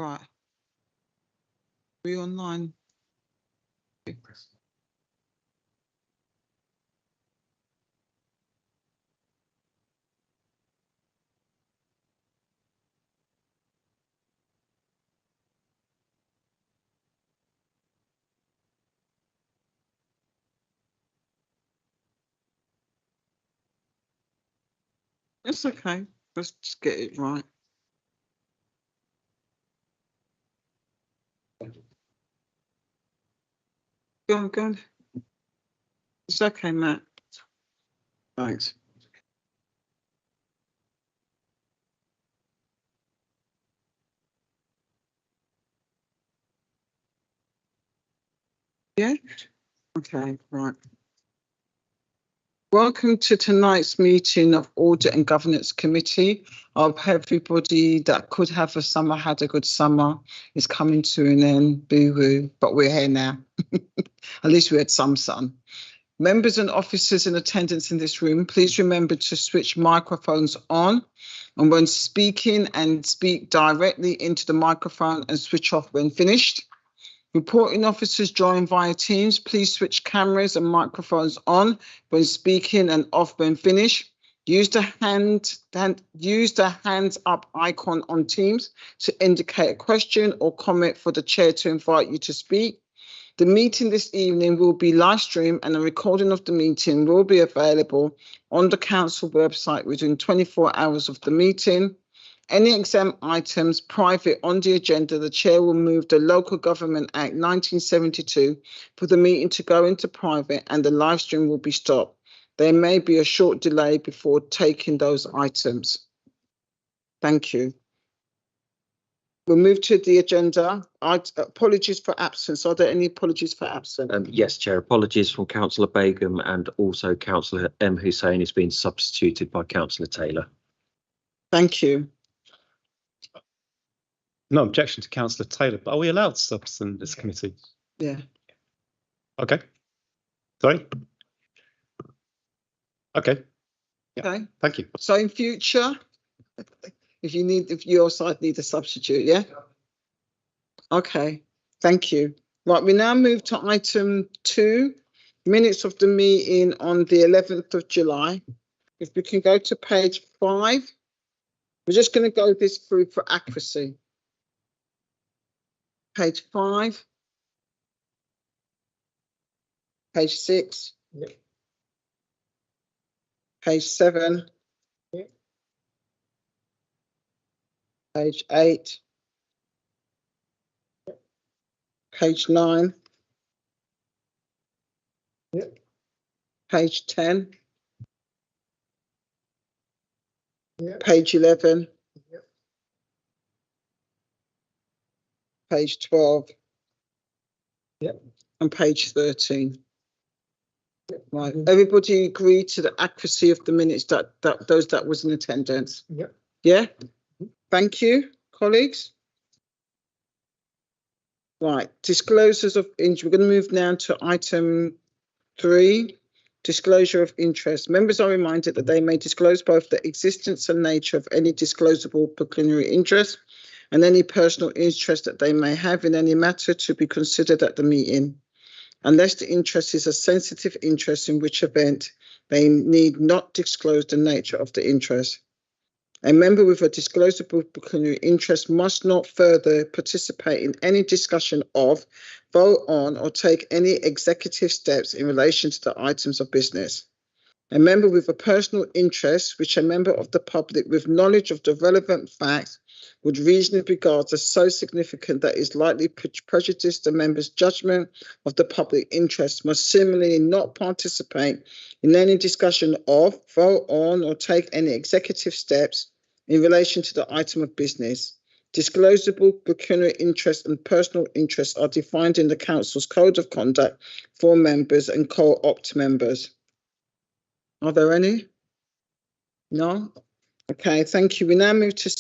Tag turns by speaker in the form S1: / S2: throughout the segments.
S1: Right. We online. It's okay. Let's just get it right. Go on, go on. It's okay, Matt. Thanks. Yeah? Okay, right. Welcome to tonight's meeting of Audit and Governance Committee. I hope everybody that could have a summer had a good summer. It's coming to an end, boo-hoo, but we're here now. At least we had some sun. Members and officers in attendance in this room, please remember to switch microphones on, and when speaking and speak directly into the microphone and switch off when finished. Reporting officers join via Teams, please switch cameras and microphones on when speaking and off when finished. Use the hands up icon on Teams to indicate a question or comment for the chair to invite you to speak. The meeting this evening will be live streamed, and a recording of the meeting will be available on the council website within 24 hours of the meeting. Any exempt items private on the agenda, the chair will move the Local Government Act 1972 for the meeting to go into private, and the live stream will be stopped. There may be a short delay before taking those items. Thank you. We'll move to the agenda. Apologies for absence. Are there any apologies for absence?
S2: Yes, Chair. Apologies from Councillor Begum, and also Councillor M. Hussain has been substituted by Councillor Taylor.
S1: Thank you.
S3: No objection to Councillor Taylor, but are we allowed subs in this committee?
S1: Yeah.
S3: Okay. Sorry. Okay. Yeah.
S1: Okay.
S3: Thank you.
S1: So in future, if your side needs a substitute, yeah? Okay. Thank you. Right, we now move to item 2, minutes of the meeting on the 11th of July. If we can go to page 5, we're just going to go this through for accuracy. Page 5, page 6,
S4: Yep.
S1: page 7,
S4: Yep.
S1: page 8,
S4: Yep.
S1: page 9,
S4: Yep.
S1: page 10,
S4: Yep.
S1: page 11,
S4: Yep.
S1: page 12,
S4: Yep.
S1: and page 13.
S4: Yep.
S1: Right. Everybody agree to the accuracy of the minutes that those that was in attendance?
S4: Yep.
S1: Yeah. Thank you, colleagues. Right. Disclosures of interest. We're going to move now to item 3. Disclosure of interest. Members are reminded that they may disclose both the existence and nature of any disclosable pecuniary interest and any personal interest that they may have in any matter to be considered at the meeting, unless the interest is a sensitive interest, in which event they need not disclose the nature of the interest. A member with a disclosable pecuniary interest must not further participate in any discussion of, vote on, or take any executive steps in relation to the items of business. A member with a personal interest, which a member of the public with knowledge of the relevant facts would reasonably regard as so significant that is likely to prejudice the member's judgment of the public interest, must similarly not participate in any discussion of, vote on, or take any executive steps in relation to the item of business. Disclosable pecuniary interest and personal interests are defined in the Council's Code of Conduct for members and co-opt members. Are there any? No? Okay, thank you. We now move to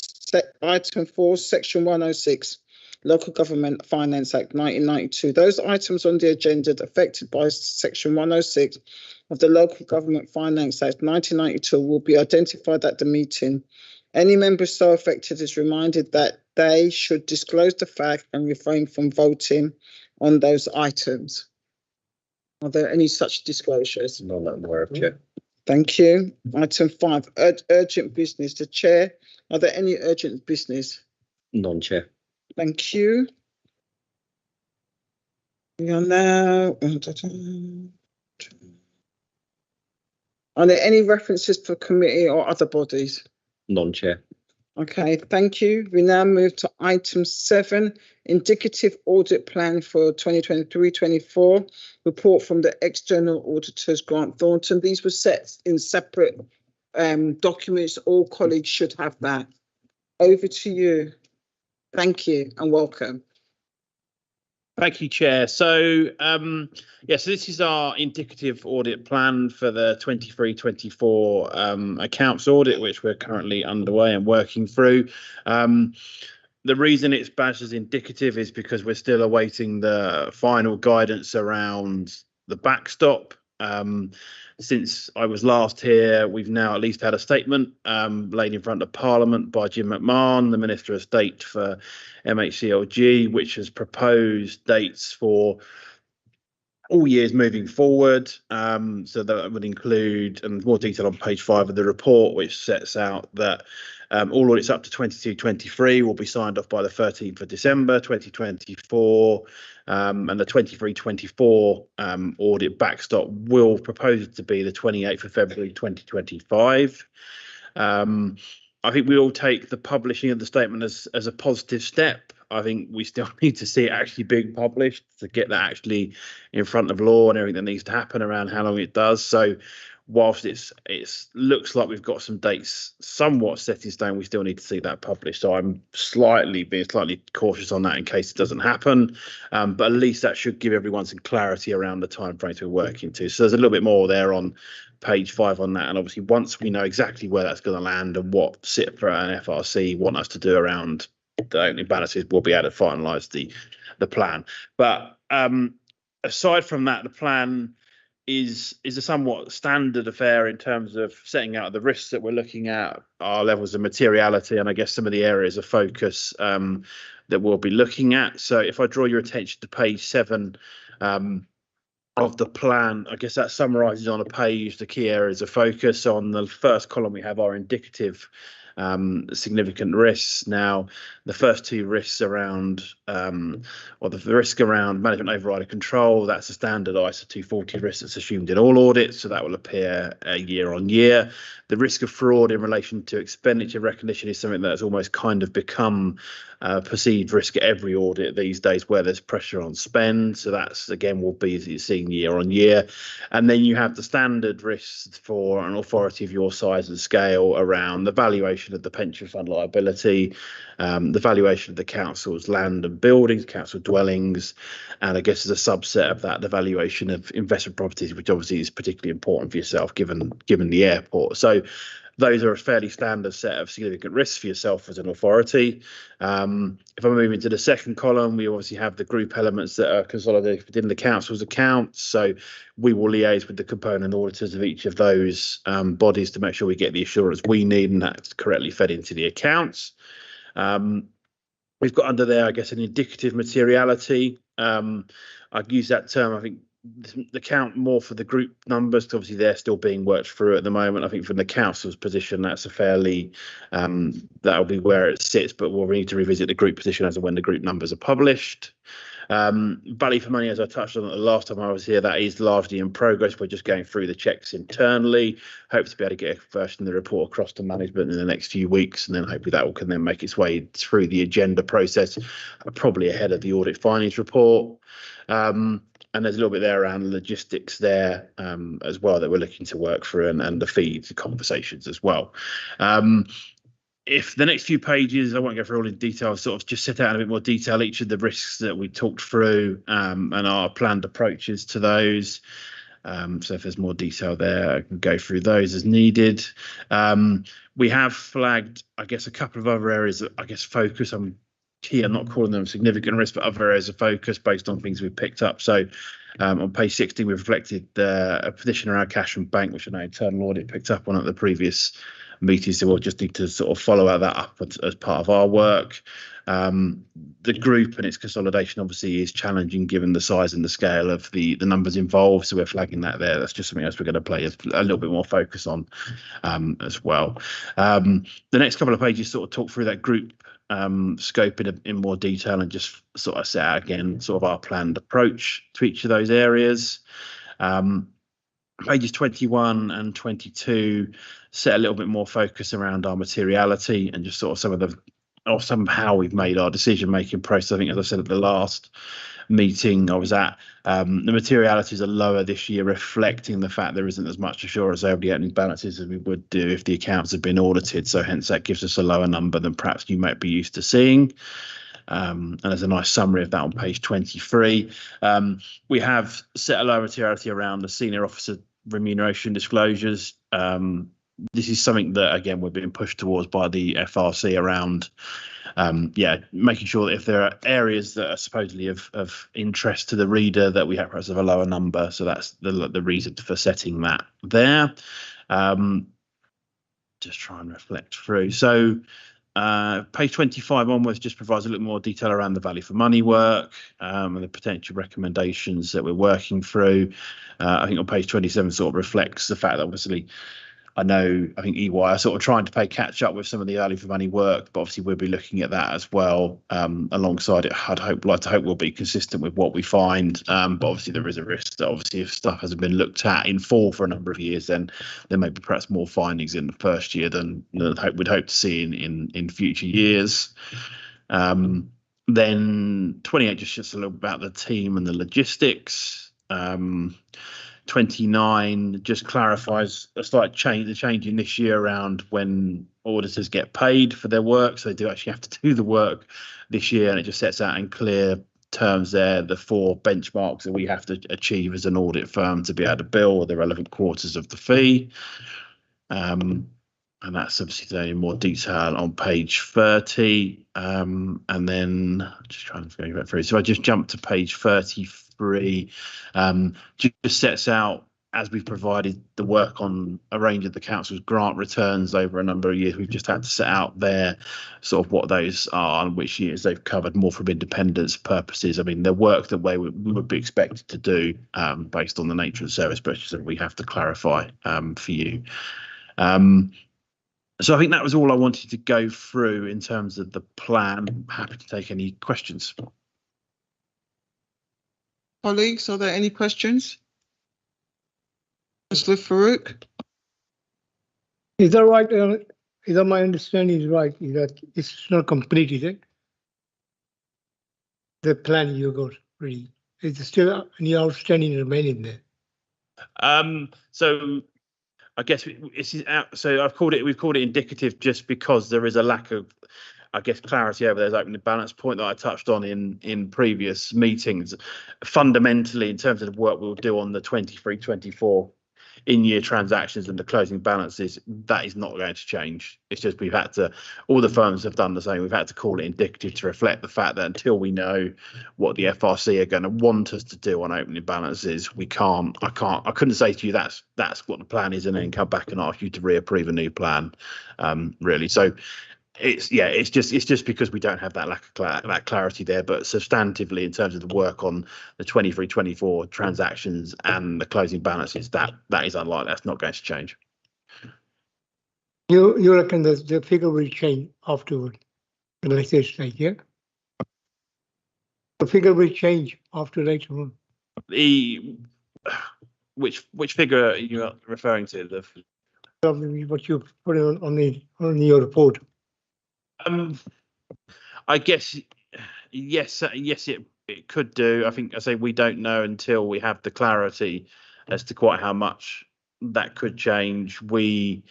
S1: item 4, section 106, Local Government Finance Act 1992. Those items on the agenda affected by section 106 of the Local Government Finance Act 1992 will be identified at the meeting. Any member so affected is reminded that they should disclose the fact and refrain from voting on those items. Are there any such disclosures?
S2: None that I'm aware of, Chair.
S1: Thank you. Item 5, urgent business. The chair, are there any urgent business?
S2: None, Chair.
S1: Thank you. We are now. Are there any references for committee or other bodies?
S2: None, Chair.
S1: Okay, thank you. We now move to item 7, indicative audit plan for 2023-24, report from the external auditors, Grant Thornton. These were set in separate documents. All colleagues should have that. Over to you. Thank you and welcome.
S5: Thank you, Chair. So, so this is our indicative audit plan for the 23-24 accounts audit, which we're currently underway and working through. The reason it's badged as indicative is because we're still awaiting the final guidance around the backstop. Since I was last here, we've now at least had a statement laid in front of Parliament by Jim McMahon, the Minister of State for MHCLG, which has proposed dates for all years moving forward. So that would include, and more detail on page 5 of the report, which sets out that all audits up to 22-23 will be signed off by the 13th of December 2024, and the 23-24 audit backstop will propose to be the 28th of February 2025. I think we all take the publishing of the statement as a positive step. I think we still need to see it actually being published to get that actually in front of law and everything that needs to happen around how long it does. So whilst it's looks like we've got some dates somewhat set in stone, we still need to see that published. So I'm being slightly cautious on that in case it doesn't happen. But at least that should give everyone some clarity around the timeframes we're working to. So there's a little bit more there on page 5 on that. And obviously, once we know exactly where that's going to land and what CIPRA and FRC want us to do around the opening balances, we'll be able to finalise the plan. But aside from that, the plan is a somewhat standard affair in terms of setting out the risks that we're looking at, our levels of materiality, and I guess some of the areas of focus that we'll be looking at. So if I draw your attention to page 7 of the plan, I guess that summarises on a page the key areas of focus. On the first column, we have our indicative significant risks. Now, the first 2 risks around, or the risk around management override and control, that's a standard ISA 240 risk that's assumed in all audits, so that will appear year on year. The risk of fraud in relation to expenditure recognition is something that's almost kind of become perceived risk at every audit these days where there's pressure on spend. So that's, again, will be seen year on year. And then you have the standard risks for an authority of your size and scale around the valuation of the pension fund liability, the valuation of the council's land and buildings, council dwellings, and I guess as a subset of that, the valuation of investment properties, which obviously is particularly important for yourself given the airport. So those are a fairly standard set of significant risks for yourself as an authority. If I move into the second column, we obviously have the group elements that are consolidated within the council's accounts. So we will liaise with the component auditors of each of those bodies to make sure we get the assurance we need and that's correctly fed into the accounts. We've got under there, I guess, an indicative materiality. I'd use that term, I think, the count more for the group numbers, obviously they're still being worked through at the moment. I think from the council's position, that's a fairly that'll be where it sits, but we'll need to revisit the group position as and when the group numbers are published. Value for money, as I touched on the last time I was here, that is largely in progress. We're just going through the checks internally. Hope to be able to get a version of the report across to management in the next few weeks, and then hopefully that can then make its way through the agenda process, probably ahead of the audit findings report. And there's a little bit there around logistics there as well that we're looking to work through, and the feeds conversations as well. If the next few pages, I won't go through all in detail, sort of just set out in a bit more detail each of the risks that we talked through and our planned approaches to those. So if there's more detail there, I can go through those as needed. We have flagged, I guess, a couple of other areas that I guess focus on key. I'm not calling them significant risk, but other areas of focus based on things we've picked up. So on page 16, we've reflected a position around cash and bank, which I know internal audit picked up on at the previous meeting. So we'll just need to sort of follow that up as part of our work. The group and its consolidation obviously is challenging given the size and the scale of the numbers involved. So we're flagging that there. That's just something else we're going to play a little bit more focus on as well. The next couple of pages sort of talk through that group scope in more detail and just sort of set out again sort of our planned approach to each of those areas. Pages 21 and 22 set a little bit more focus around our materiality and just sort of some of how we've made our decision making process. I think, as I said at the last meeting I was at, the materialities are lower this year, reflecting the fact there isn't as much assurance over the opening balances as we would do if the accounts had been audited. So hence that gives us a lower number than perhaps you might be used to seeing. And there's a nice summary of that on page 23. We have set a lower materiality around the senior officer remuneration disclosures. This is something that, again, we're being pushed towards by the FRC around making sure that if there are areas that are supposedly of interest to the reader, that we have perhaps have a lower number. So that's the reason for setting that there. Just try and reflect through. So page 25 onwards just provides a little more detail around the value for money work and the potential recommendations that we're working through. I think on page 27 sort of reflects the fact that obviously I think EY are sort of trying to play catch up with some of the value for money work, but obviously we'll be looking at that as well alongside it. I'd like to hope we'll be consistent with what we find, but obviously there is a risk that obviously if stuff hasn't been looked at in full for a number of years, then there may be perhaps more findings in the first year than we'd hope to see in future years. Then 28 just a little about the team and the logistics. 29 just clarifies a slight change, the change in this year around when auditors get paid for their work. So they do actually have to do the work this year, and it just sets out in clear terms there the 4 benchmarks that we have to achieve as an audit firm to be able to bill the relevant quarters of the fee. And that's obviously in more detail on page 30. And then just trying to go through. So I just jumped to page 33. Just sets out, as we've provided the work on a range of the council's grant returns over a number of years, we've just had to set out there sort of what those are and which years they've covered, more from independence purposes. I mean, the work that we would be expected to do based on the nature of the service purchase that we have to clarify for you. So I think that was all I wanted to go through in terms of the plan. I'm happy to take any questions.
S1: Colleagues, are there any questions? Councillor Farouk?
S4: Is that right? Is that my understanding is right? Is that it's not complete, is it? The plan you got ready. Is there still any outstanding remaining there?
S5: So I guess it's out. So we've called it indicative just because there is a lack of, I guess, clarity over those opening balance point that I touched on in previous meetings. Fundamentally, in terms of the work we'll do on the 23-24 in-year transactions and the closing balances, that is not going to change. It's just we've had to, all the firms have done the same. We've had to call it indicative to reflect the fact that until we know what the FRC are going to want us to do on opening balances, I couldn't say to you that's what the plan is and then come back and ask you to reapprove a new plan, really. So it's just because we don't have that lack of that clarity there, but substantively in terms of the work on the 23-24 transactions and the closing balances, that is unlikely. That's not going to change.
S4: You reckon that the figure will change afterward, the later stage, yeah? The figure will change after later on.
S5: Which figure are you referring to?
S4: What you put on your report.
S5: I guess yes, it could do. I think I say we don't know until we have the clarity as to quite how much that could change. I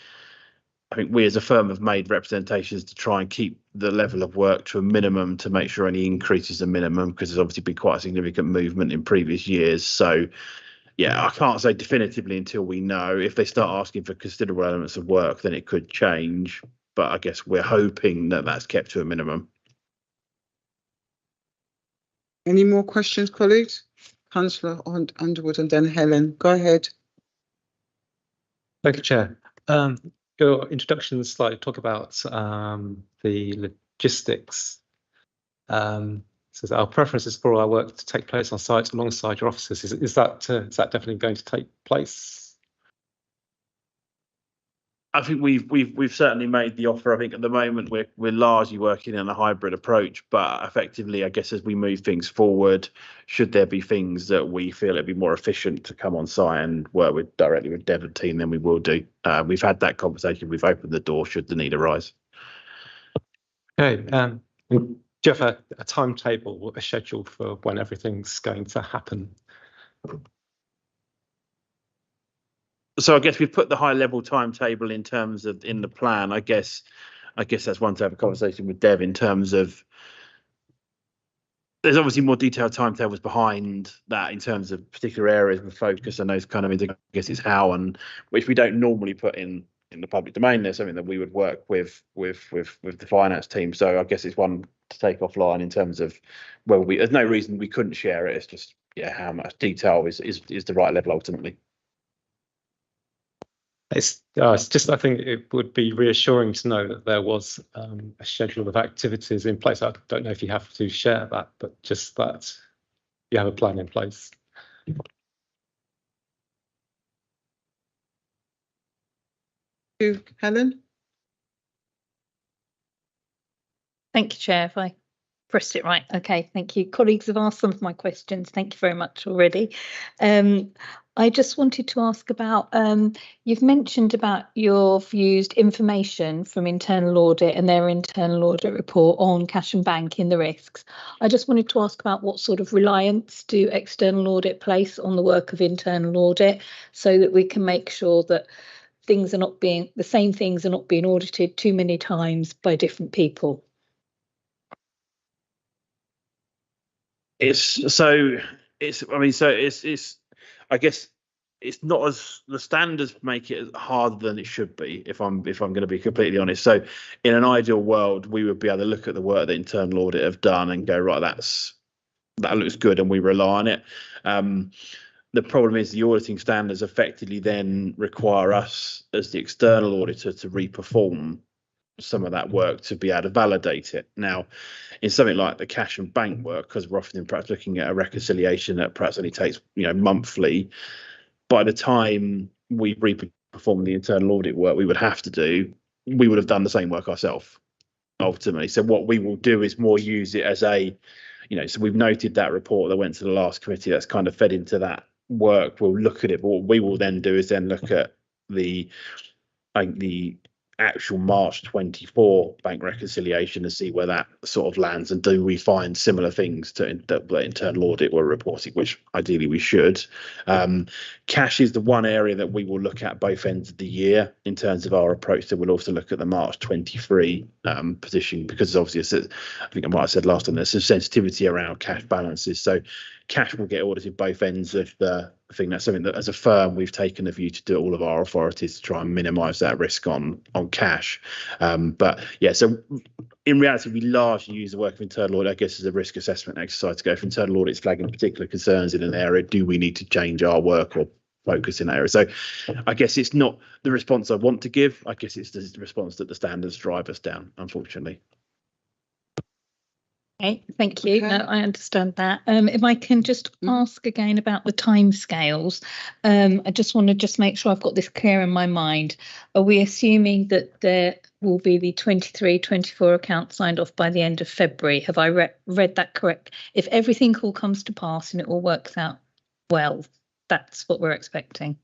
S5: think we as a firm have made representations to try and keep the level of work to a minimum to make sure any increase is a minimum, because there's obviously been quite a significant movement in previous years. So yeah, I can't say definitively until we know. If they start asking for considerable elements of work, then it could change. But I guess we're hoping that that's kept to a minimum.
S1: Any more questions, colleagues? Councillor Underwood and then Helen. Go ahead.
S3: Thank you, Chair. Your introduction slide talk about the logistics. Says our preference is for all our work to take place on site alongside your offices. Is that definitely going to take place?
S5: I think we've certainly made the offer. I think at the moment we're largely working in a hybrid approach, but effectively, I guess as we move things forward, should there be things that we feel it'd be more efficient to come on site and work directly with Devon team, then we will do. We've had that conversation. We've opened the door should the need arise.
S3: Okay. Do you have a timetable, a schedule for when everything's going to happen?
S5: So I guess we've put the high level timetable in terms of in the plan. I guess that's one to have a conversation with Dev in terms of there's obviously more detailed timetables behind that in terms of particular areas of focus and those kind of things. I guess it's how and which we don't normally put in the public domain. There's something that we would work with the finance team. So I guess it's one to take offline in terms of well, there's no reason we couldn't share it. It's just how much detail is the right level ultimately.
S3: It's just I think it would be reassuring to know that there was a schedule of activities in place. I don't know if you have to share that, but just that you have a plan in place.
S1: Helen?
S6: Thank you, Chair. If I pressed it right. Okay, thank you. Colleagues have asked some of my questions. Thank you very much already. I just wanted to ask about, you've mentioned about you've used information from internal audit and their internal audit report on cash and bank in the risks. I just wanted to ask about what sort of reliance do external audit place on the work of internal audit so that we can make sure that things are not being, the same things are not being audited too many times by different people.
S5: I guess it's not as the standards make it harder than it should be if I'm going to be completely honest. So in an ideal world, we would be able to look at the work that internal audit have done and go, right, that looks good and we rely on it. The problem is the auditing standards effectively then require us as the external auditor to reperform some of that work to be able to validate it. Now, in something like the cash and bank work, because we're often perhaps looking at a reconciliation that perhaps only takes monthly, by the time we reperform the internal audit work we would have to do, we would have done the same work ourselves ultimately. So what we will do is more use it as a, so we've noted that report that went to the last committee that's kind of fed into that work. We'll look at it, but what we will then do is then look at the actual March 24 bank reconciliation and see where that sort of lands, and do we find similar things to that internal audit were reporting, which ideally we should. Cash is the one area that we will look at both ends of the year in terms of our approach. So we'll also look at the March 23 position, because obviously I think I might have said last time there's some sensitivity around cash balances, so cash will get audited both ends of the thing. That's something that as a firm we've taken a view to do all of our authorities to try and minimise that risk on cash. But yeah, so in reality we largely use the work of internal audit, I guess, as a risk assessment exercise to go if internal audit's flagging particular concerns in an area, do we need to change our work or focus in that area? So I guess it's not the response I want to give. I guess it's the response that the standards drive us down, unfortunately.
S6: Okay, thank you.
S1: Okay.
S6: No, I understand that. If I can just ask again about the timescales, I just want to make sure I've got this clear in my mind. Are we assuming that there will be the 23-24 account signed off by the end of February? Have I read that correct? If everything all comes to pass and it all works out well, that's what we're expecting.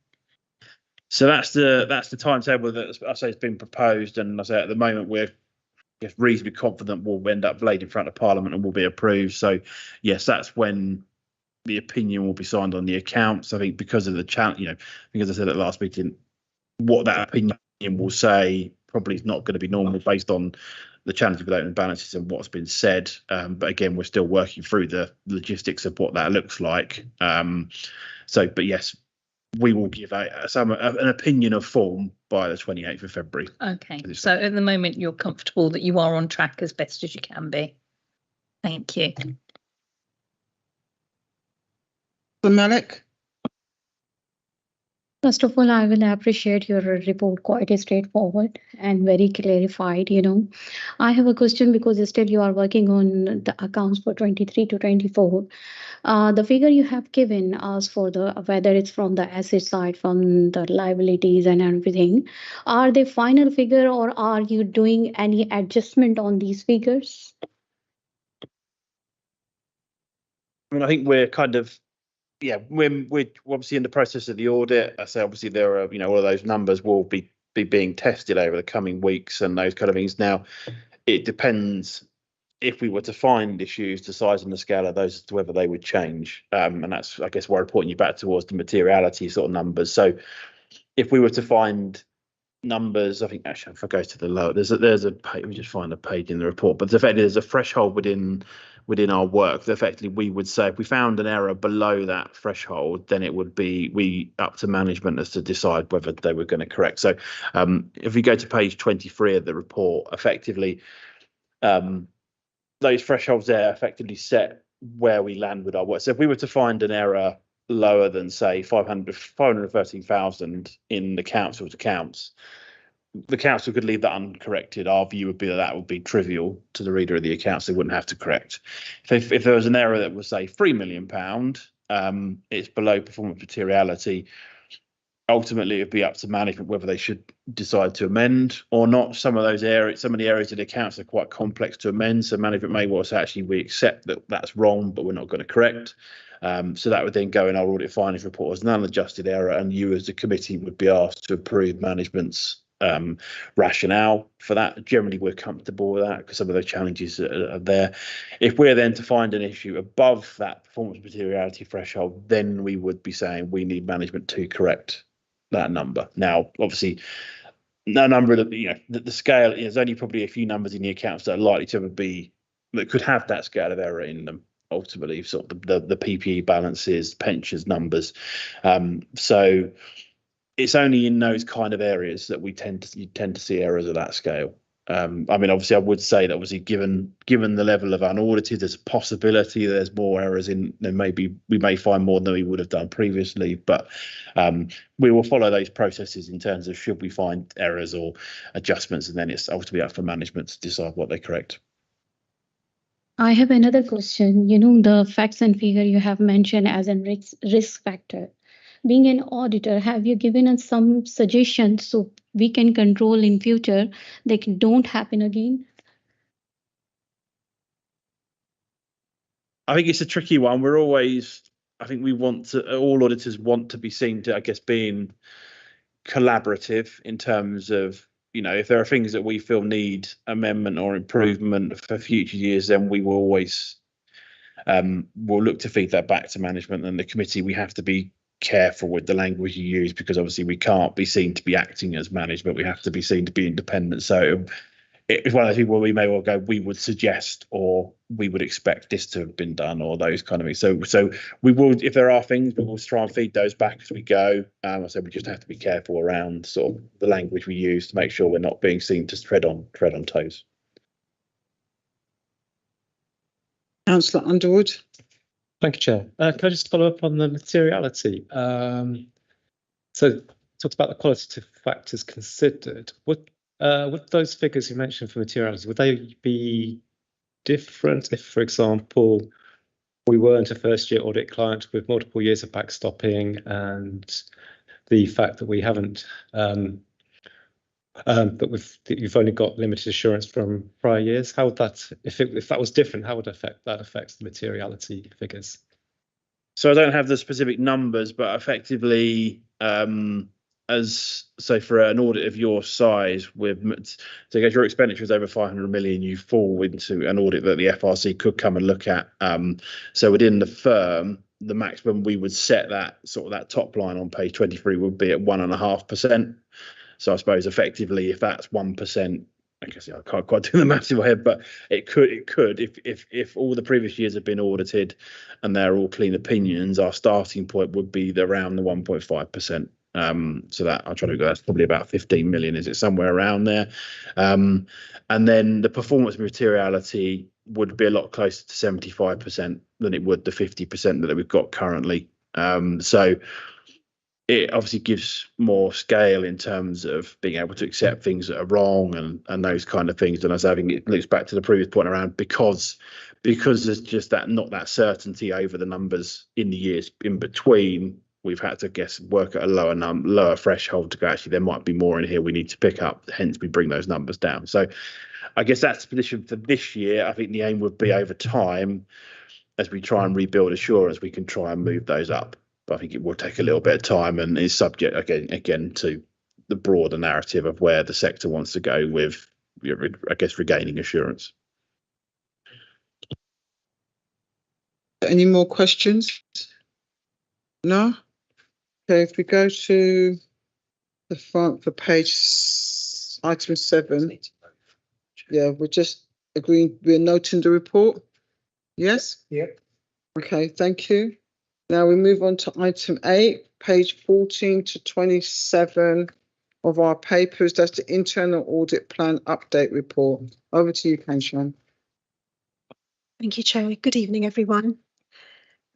S5: So that's the timetable that I say has been proposed, and I say at the moment we're reasonably confident we'll end up laid in front of Parliament and will be approved. So yes, that's when the opinion will be signed on the accounts. I think because of the challenge, I think as I said at the last meeting, what that opinion will say probably is not going to be normal based on the challenge of opening balances and what's been said. But again, we're still working through the logistics of what that looks like. But yes, we will give an opinion of form by the 28th of February.
S6: Okay, so at the moment you're comfortable that you are on track as best as you can be. Thank you.
S1: Malik?
S7: First of all, I will appreciate your report, quite straightforward and very clarified. I have a question because still you are working on the accounts for 23 to 24. The figure you have given us for whether it's from the asset side, from the liabilities and everything, are they final figure or are you doing any adjustment on these figures?
S5: I mean, I think we're kind of, yeah, we're obviously in the process of the audit. I say obviously there are, all of those numbers will be being tested over the coming weeks and those kind of things. Now, it depends if we were to find issues, the size and the scale of those, as to whether they would change. And that's, I guess, why I'm pointing you back towards the materiality sort of numbers. So if we were to find numbers, I think actually if I go to the lower, there's a page, let me just find a page in the report, but effectively there's a threshold within our work that effectively we would say if we found an error below that threshold, then it would be up to management as to decide whether they were going to correct. So if we go to page 23 of the report, effectively those thresholds there effectively set where we land with our work. So if we were to find an error lower than say 513,000 in the council's accounts, the council could leave that uncorrected. Our view would be that would be trivial to the reader of the accounts. They wouldn't have to correct. If there was an error that was say £3 million, it's below performance materiality. Ultimately, it'd be up to management whether they should decide to amend or not. Some of the areas of the accounts are quite complex to amend, so management may well say, actually, we accept that that's wrong, but we're not going to correct. So that would then go in our audit findings report as an unadjusted error, and you as a committee would be asked to approve management's rationale for that. Generally, we're comfortable with that because some of those challenges are there. If we're then to find an issue above that performance materiality threshold, then we would be saying we need management to correct that number. Now, obviously, no number of the scale is only probably a few numbers in the accounts that are likely to be that could have that scale of error in them. Ultimately, sort of the PPE balances, pensions numbers. So it's only in those kind of areas that you tend to see errors of that scale. I mean, obviously, I would say that obviously, given the level of unaudited, there's a possibility there's more errors in. Then maybe we may find more than we would have done previously, but we will follow those processes in terms of should we find errors or adjustments, and then it's ultimately up for management to decide what they correct.
S7: I have another question. The facts and figure you have mentioned as a risk factor. Being an auditor, have you given us some suggestions so we can control in future they don't happen again?
S5: I think it's a tricky one. I think all auditors want to be seen to, I guess, being collaborative in terms of, if there are things that we feel need amendment or improvement for future years, then we will always we'll look to feed that back to management and the committee. We have to be careful with the language you use because obviously we can't be seen to be acting as management. We have to be seen to be independent. So it's one of those things where we may well go, we would suggest or we would expect this to have been done or those kind of things. So we will, if there are things, we will try and feed those back as we go. So we just have to be careful around sort of the language we use to make sure we're not being seen to tread on toes.
S1: Councillor Underwood.
S3: Thank you, Chair. Can I just follow up on the materiality? So talked about the qualitative factors considered. Would those figures you mentioned for materiality, would they be different if, for example, we weren't a first-year audit client with multiple years of backstopping and the fact that we haven't, that you've only got limited assurance from prior years? How would that, if that was different, how would that affect the materiality figures?
S5: So I don't have the specific numbers, but effectively, for an audit of your size, so your expenditure is over 500 million, you fall into an audit that the FRC could come and look at. So within the firm, the maximum we would set that top line on page 23 would be at 1.5%. So I suppose effectively, if that's 1%, I guess I can't quite do the maths in my head, but it could if all the previous years have been audited and they're all clean opinions, our starting point would be around the 1.5%. So that I'll try to go. That's probably about 15 million. Is it somewhere around there? And then the performance materiality would be a lot closer to 75% than it would the 50% that we've got currently. So it obviously gives more scale in terms of being able to accept things that are wrong and those kind of things. And as having it looks back to the previous point around because there's just that certainty over the numbers in the years in between. We've had to work at a lower threshold to go, actually there might be more in here we need to pick up, hence we bring those numbers down. So I guess that's the position for this year. I think the aim would be over time, as we try and rebuild assurance, we can try and move those up. But I think it will take a little bit of time and is subject again to the broader narrative of where the sector wants to go with, I guess, regaining assurance.
S1: Any more questions? No? Okay, if we go to the front for item 7. Yeah, we're just agreeing, we're noting the report. Yes?
S4: Yep.
S1: Okay, thank you. Now we move on to item 8, page 14 to 27 of our papers. That's the internal audit plan update report. Over to you, Kanshan.
S8: Thank you, Chair. Good evening, everyone.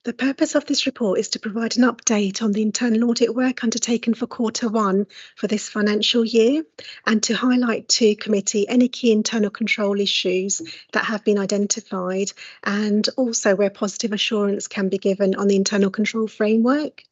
S8: The purpose of this report is to provide an update on the internal audit work undertaken for Q1 for this financial year and to highlight to committee any key internal control issues that have been identified and also where positive assurance can be given on the internal control framework.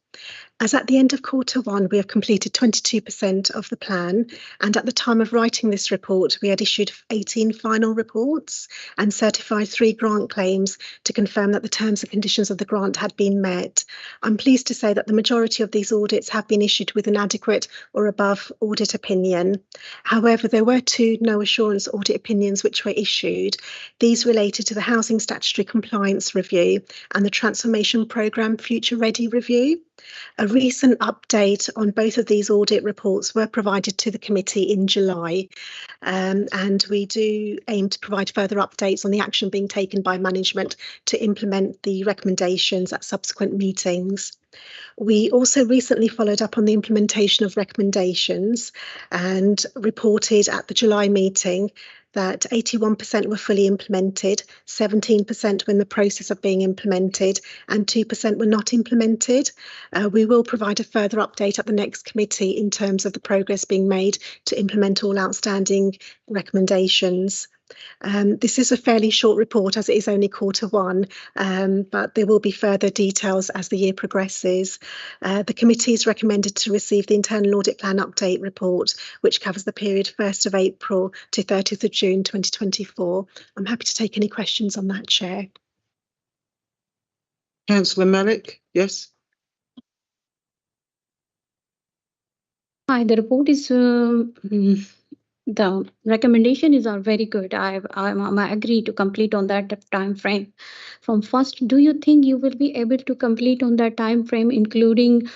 S8: As at the end of Q1, we have completed 22% of the plan, and at the time of writing this report, we had issued 18 final reports and certified 3 grant claims to confirm that the terms and conditions of the grant had been met. I'm pleased to say that the majority of these audits have been issued with an adequate or above audit opinion. However, there were 2 no assurance audit opinions which were issued. These related to the Housing Statutory Compliance Review and the Transformation Programme Future Ready Review. A recent update on both of these audit reports were provided to the committee in July, and we do aim to provide further updates on the action being taken by management to implement the recommendations at subsequent meetings. We also recently followed up on the implementation of recommendations and reported at the July meeting that 81% were fully implemented, 17% were in the process of being implemented, and 2% were not implemented. We will provide a further update at the next committee in terms of the progress being made to implement all outstanding recommendations. This is a fairly short report as it is only Q1, but there will be further details as the year progresses. The committee is recommended to receive the internal audit plan update report, which covers the period 1st of April to 30th of June 2024. I'm happy to take any questions on that, Chair.
S1: Councillor Malik, yes?
S7: Hi, the report is the recommendation are very good. I agree to complete on that time frame. From first, do you think you will be able to complete on that time frame, including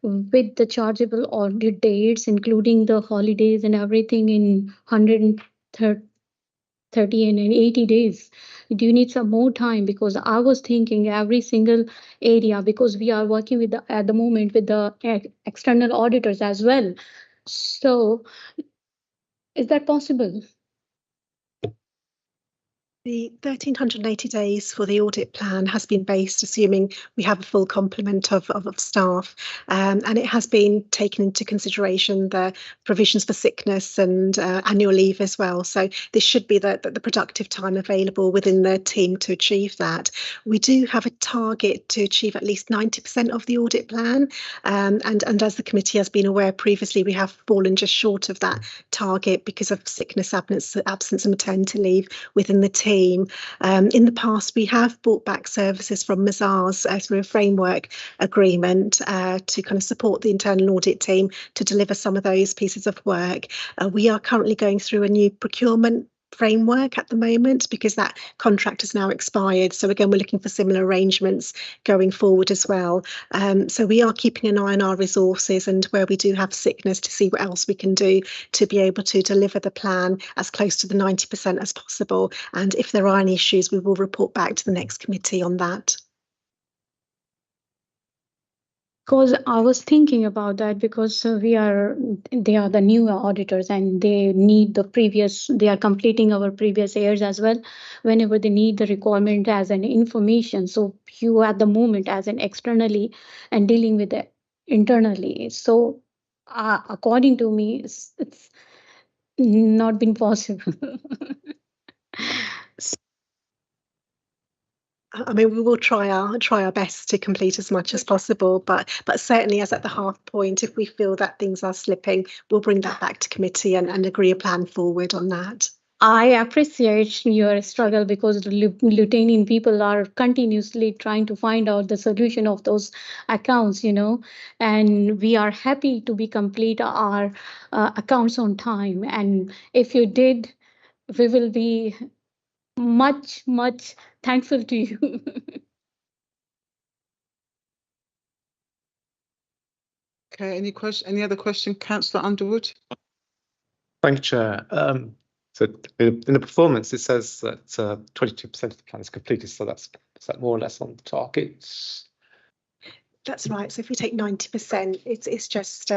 S7: with the chargeable audit dates, including the holidays and everything in 130 and 80 days? Do you need some more time? Because I was thinking every single area, because we are working with at the moment with the external auditors as well. So is that possible?
S8: The 1,380 days for the audit plan has been based assuming we have a full complement of staff, and it has been taken into consideration the provisions for sickness and annual leave as well. So this should be the productive time available within the team to achieve that. We do have a target to achieve at least 90% of the audit plan, and as the committee has been aware previously, we have fallen just short of that target because of sickness, absence and maternity leave within the team. In the past, we have brought back services from Mazars through a framework agreement to kind of support the internal audit team to deliver some of those pieces of work. We are currently going through a new procurement framework at the moment because that contract has now expired. So again, we're looking for similar arrangements going forward as well. So we are keeping an eye on our resources and where we do have sickness to see what else we can do to be able to deliver the plan as close to the 90% as possible. And if there are any issues, we will report back to the next committee on that.
S7: Because I was thinking about that because they are the new auditors and they need they are completing our previous years as well whenever they need the requirement as an information. So you at the moment as an externally and dealing with it internally. So according to me, it's not been possible.
S8: I mean, we will try our best to complete as much as possible, but certainly as at the half point, if we feel that things are slipping, we'll bring that back to committee and agree a plan forward on that.
S7: I appreciate your struggle because the Lieutenant people are continuously trying to find out the solution of those accounts, and we are happy to be complete our accounts on time. And if you did, we will be much, much thankful to you.
S1: Okay, any other question, Councillor Underwood?
S3: Thank you, Chair. So in the performance, it says that 22% of the plan is completed. So is that more or less on target?
S8: That's right. So if we take 90%, it's just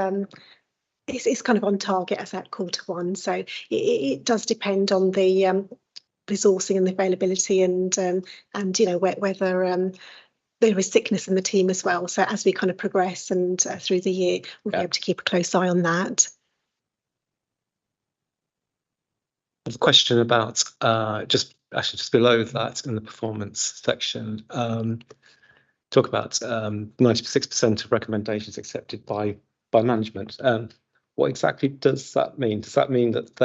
S8: it's kind of on target as at Q1. So it does depend on the resourcing and the availability and whether there is sickness in the team as well. So as we kind of progress and through the year, we'll be able to keep a close eye on that.
S3: A question about just below that in the performance section, talk about 96% of recommendations accepted by management. What exactly does that mean? Does that mean that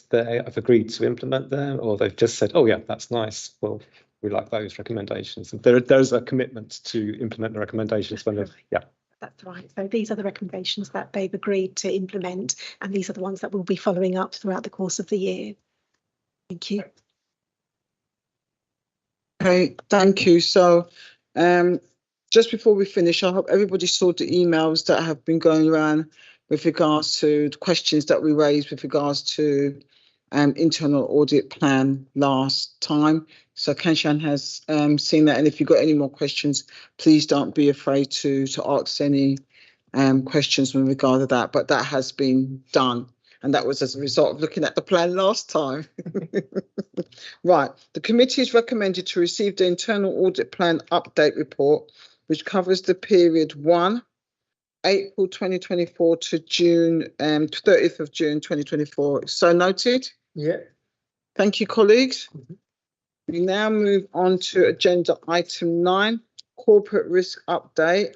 S3: they have agreed to implement them, or they've just said, "Oh yeah, that's nice. Well, we like those recommendations." And there's a commitment to implement the recommendations when they've, yeah.
S8: That's right. So these are the recommendations that they've agreed to implement, and these are the ones that we'll be following up throughout the course of the year. Thank you.
S1: Okay, thank you. So just before we finish, I hope everybody saw the emails that have been going around with regards to the questions that we raised with regards to internal audit plan last time. So Kanshan has seen that, and if you've got any more questions, please don't be afraid to ask any questions with regard to that. But that has been done, and that was as a result of looking at the plan last time. Right, the committee is recommended to receive the internal audit plan update report, which covers the period 1 April 2024 to June 30th of June 2024. So noted.
S4: Yeah.
S1: Thank you, colleagues. We now move on to agenda item 9, corporate risk update.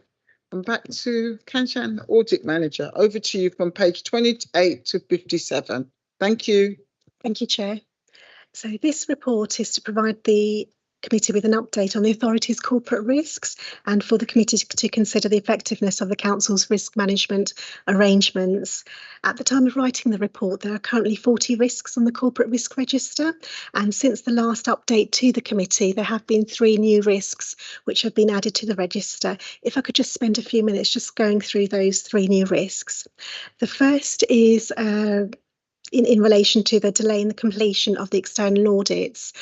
S1: And back to Kanshan, audit manager. Over to you from page 28 to 57. Thank you.
S8: Thank you, Chair. So this report is to provide the committee with an update on the authority's corporate risks and for the committee to consider the effectiveness of the council's risk management arrangements. At the time of writing the report, there are currently 40 risks on the corporate risk register, and since the last update to the committee, there have been 3 new risks which have been added to the register. If I could just spend a few minutes just going through those 3 new risks. The first is in relation to the delay in the completion of the external audits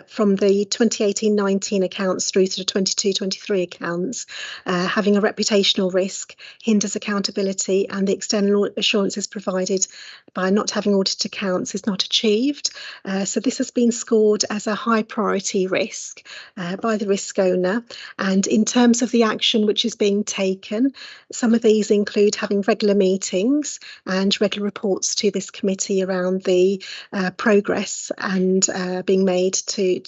S8: from the 2018-19 accounts through to the 22-23 accounts, having a reputational risk hinders accountability, and the external assurances provided by not having audited accounts is not achieved. So this has been scored as a high priority risk by the risk owner. And in terms of the action which is being taken, some of these include having regular meetings and regular reports to this committee around the progress and being made to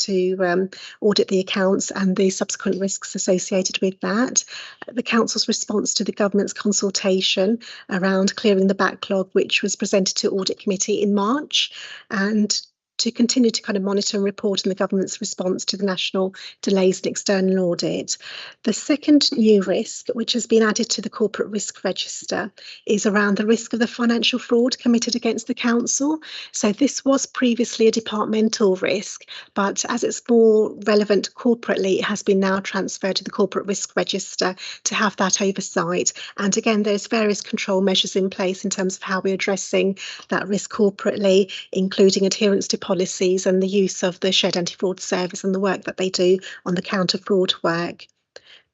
S8: audit the accounts and the subsequent risks associated with that. The council's response to the government's consultation around clearing the backlog, which was presented to Audit Committee in March, and to continue to kind of monitor and report on the government's response to the national delays in external audit. The second new risk, which has been added to the corporate risk register, is around the risk of the financial fraud committed against the council. So this was previously a departmental risk, but as it's more relevant corporately, it has been now transferred to the corporate risk register to have that oversight. And again, there's various control measures in place in terms of how we're addressing that risk corporately, including adherence to policies and the use of the shared anti-fraud service and the work that they do on the counter fraud work.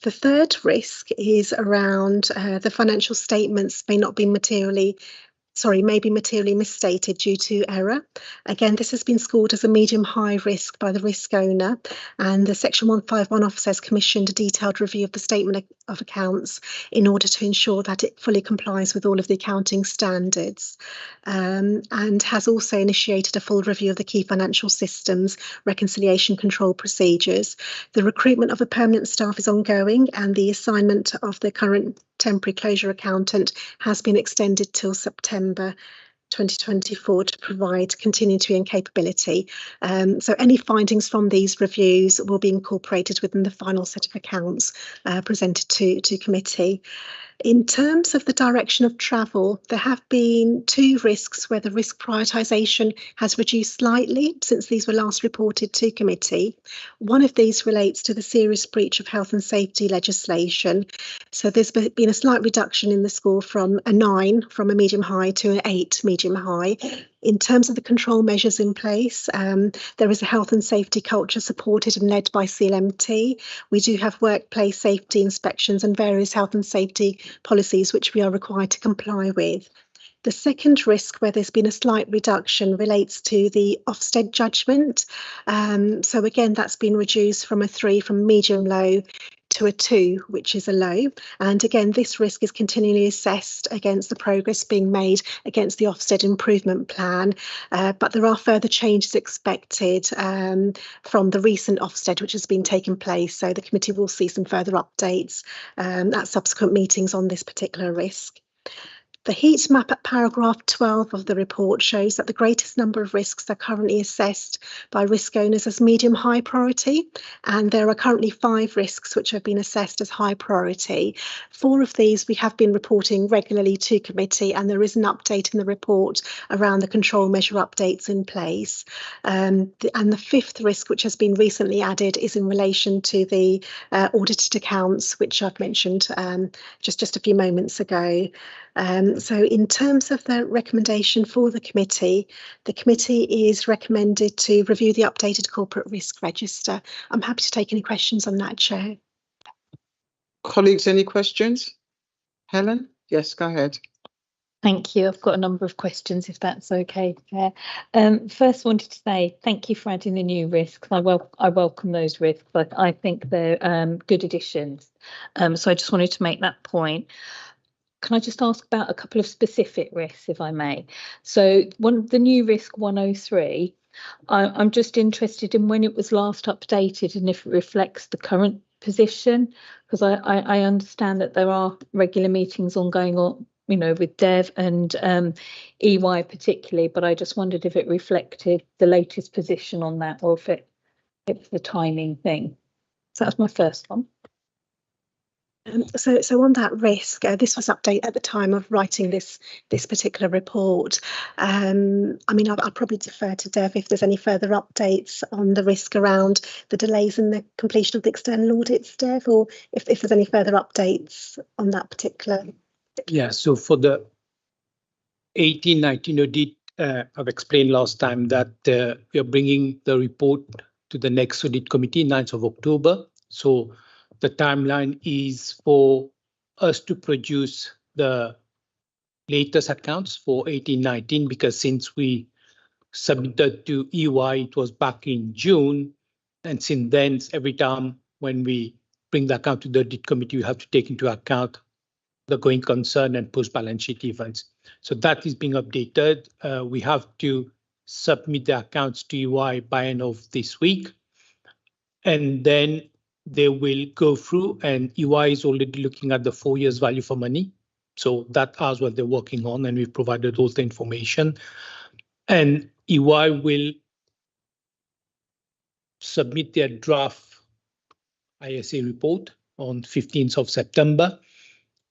S8: The third risk is around the financial statements may be materially misstated due to error. Again, this has been scored as a medium high risk by the risk owner, and the Section 151 officer has commissioned a detailed review of the statement of accounts in order to ensure that it fully complies with all of the accounting standards, and has also initiated a full review of the key financial systems, reconciliation control procedures. The recruitment of a permanent staff is ongoing, and the assignment of the current temporary closure accountant has been extended till September 2024 to provide continuity and capability. So any findings from these reviews will be incorporated within the final set of accounts presented to committee. In terms of the direction of travel, there have been 2 risks where the risk prioritisation has reduced slightly since these were last reported to committee. One of these relates to the serious breach of health and safety legislation. So there's been a slight reduction in the score from a 9 from a medium high to an 8 medium high. In terms of the control measures in place, there is a health and safety culture supported and led by CLMT. We do have workplace safety inspections and various health and safety policies which we are required to comply with. The second risk where there's been a slight reduction relates to the Ofsted judgment. So again, that's been reduced from a 3 from medium low to a 2, which is a low. And again, this risk is continually assessed against the progress being made against the Ofsted improvement plan. But there are further changes expected from the recent Ofsted, which has been taking place. So the committee will see some further updates at subsequent meetings on this particular risk. The heat map at paragraph 12 of the report shows that the greatest number of risks are currently assessed by risk owners as medium-high priority, and there are currently 5 risks which have been assessed as high priority. 4 of these we have been reporting regularly to committee, and there is an update in the report around the control measure updates in place. And the 5th risk, which has been recently added, is in relation to the audited accounts, which I've mentioned just a few moments ago. So in terms of the recommendation for the committee is recommended to review the updated corporate risk register. I'm happy to take any questions on that, Chair.
S1: Colleagues, any questions? Helen? Yes, go ahead.
S6: Thank you. I've got a number of questions, if that's okay, Chair. First, wanted to say thank you for adding the new risks. I welcome those risks, but I think they're good additions. So I just wanted to make that point. Can I just ask about a couple of specific risks, if I may? So the new risk 103, I'm just interested in when it was last updated and if it reflects the current position, because I understand that there are regular meetings ongoing on, with Dev and EY particularly, but I just wondered if it reflected the latest position on that or if it's the timing thing. So that's my first one.
S8: So on that risk, this was updated at the time of writing this particular report. I mean, I'll probably defer to Dev if there's any further updates on the risk around the delays in the completion of the external audits, Dev, or if there's any further updates on that particular.
S4: Yeah, so for the 18-19 audit, I've explained last time that we are bringing the report to the next audit committee, 9th of October. So the timeline is for us to produce the latest accounts for 18-19, because since we submitted to EY, it was back in June. And since then, every time when we bring the account to the audit committee, we have to take into account the going concern and post-balance sheet events. So that is being updated. We have to submit the accounts to EY by end of this week. And then they will go through, and EY is already looking at the 4 years value for money. So that is what they're working on, and we've provided all the information. And EY will submit their draft ISA report on 15th of September,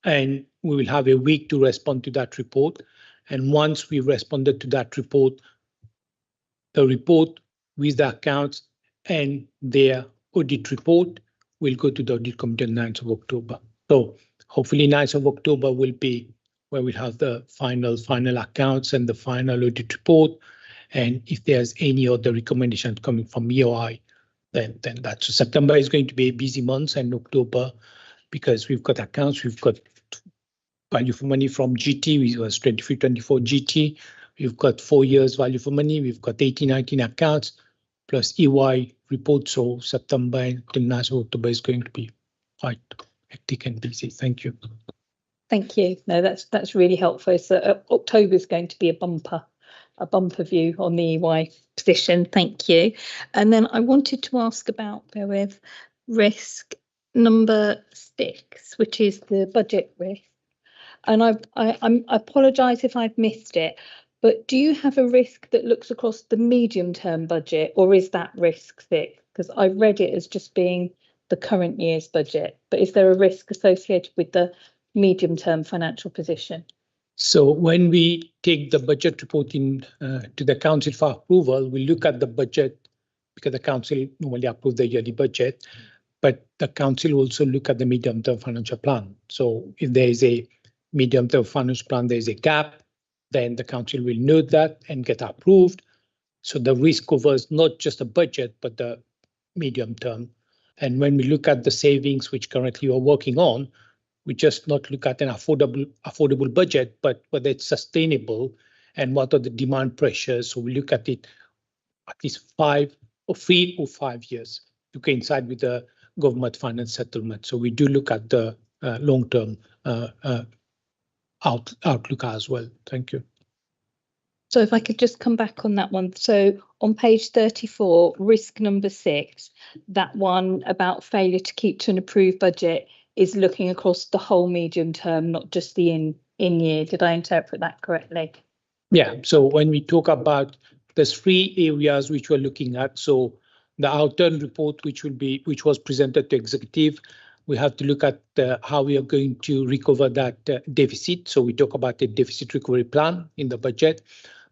S4: and we will have a week to respond to that report. And once we responded to that report, the report with the accounts and their audit report will go to the audit committee on 9th of October. So hopefully 9th of October will be where we have the final accounts and the final audit report. And if there's any other recommendations coming from EY, then that. So September is going to be a busy month, and October, because we've got accounts, we've got value for money from GT, which was 23-24 GT. We've got 4 years value for money. We've got 18-19 accounts plus EY report. So September until 9th of October is going to be quite hectic and busy. Thank you.
S6: Thank you. No, that's really helpful. So October is going to be a bumper view on the EY position. Thank you. And then I wanted to ask about risk number 6, which is the budget risk. And I apologise if I've missed it, but do you have a risk that looks across the medium-term budget, or is that risk 6? Because I read it as just being the current year's budget, but is there a risk associated with the medium-term financial position?
S4: So when we take the budget report in to the council for approval, we look at the budget because the council normally approves the yearly budget, but the council also look at the medium-term financial plan. So if there is a medium-term financial plan, there is a gap, then the council will note that and get approved. So the risk covers not just the budget, but the medium term. And when we look at the savings, which currently we're working on, we just not look at an affordable budget, but whether it's sustainable and what are the demand pressures. So we look at it at least 3 or 5 years to coincide with the government finance settlement. So we do look at the long-term outlook as well. Thank you.
S6: So if I could just come back on that one. So on page 34, risk number 6, that one about failure to keep to an approved budget is looking across the whole medium term, not just the in year. Did I interpret that correctly?
S4: Yeah. So when we talk about the 3 areas which we're looking at, so the outturn report, which was presented to executive, we have to look at how we are going to recover that deficit. So we talk about a deficit recovery plan in the budget.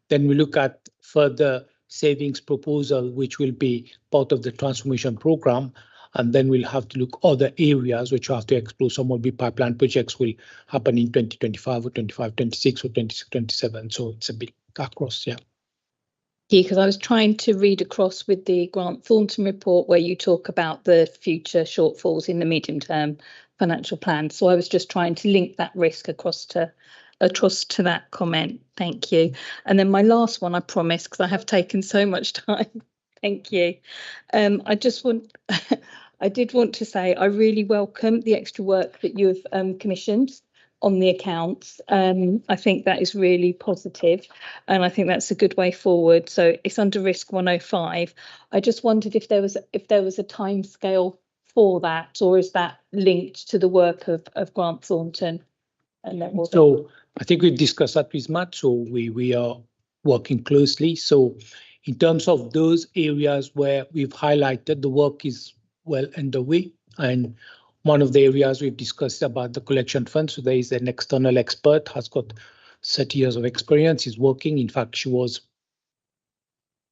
S4: Then we look at further savings proposal, which will be part of the transformation program. And then we'll have to look other areas which we have to explore. Some will be pipeline projects will happen in 2025 or 25-26 or 26-27. So it's a bit across, yeah.
S6: Because I was trying to read across with the Grant Thornton report where you talk about the future shortfalls in the medium term financial plan. So I was just trying to link that risk across to that comment. Thank you. And then my last one, I promise, because I have taken so much time. Thank you. I did want to say I really welcome the extra work that you've commissioned on the accounts. I think that is really positive, and I think that's a good way forward. So it's under risk 105. I just wondered if there was a time scale for that, or is that linked to the work of Grant Thornton? And then
S4: so I think we've discussed that with Matt. So we are working closely. So in terms of those areas where we've highlighted, the work is well underway. And one of the areas we've discussed about the collection fund. So there is an external expert, has got 30 years of experience, is working. In fact, she was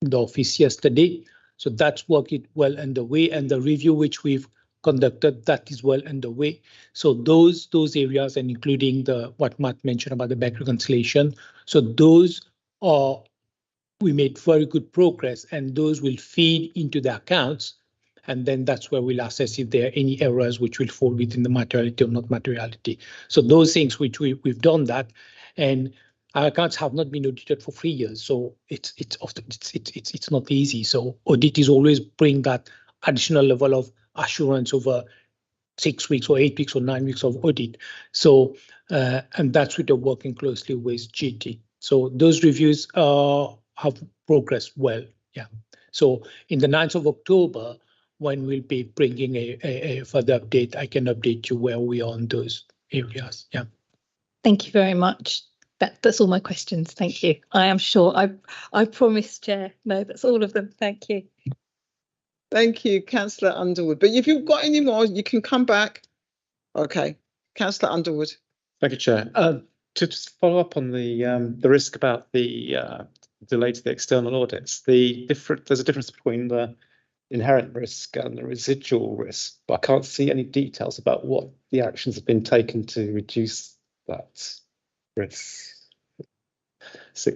S4: in the office yesterday. So that's work is well underway. And the review which we've conducted, that is well underway. So those areas, and including what Matt mentioned about the bank reconciliation. So those are, we made very good progress, and those will feed into the accounts. And then that's where we'll assess if there are any errors which will fall within the materiality or not materiality. So those things which we've done that, and our accounts have not been audited for 3 years. So it's not easy. So audit is always bring that additional level of assurance over 6 weeks or 8 weeks or 9 weeks of audit. So and that's what we're working closely with GT. So those reviews have progressed well. Yeah. So in the 9th of October, when we'll be bringing a further update, I can update you where we are on those areas. Yeah.
S6: Thank you very much. That's all my questions. Thank you. I am sure. I promise, Chair. No, that's all of them. Thank you.
S1: Thank you, Councillor Underwood. But if you've got any more, you can come back. Okay, Councillor Underwood.
S3: Thank you, Chair. To just follow up on the risk about the delay to the external audits, there's a difference between the inherent risk and the residual risk, but I can't see any details about what the actions have been taken to reduce that risk. So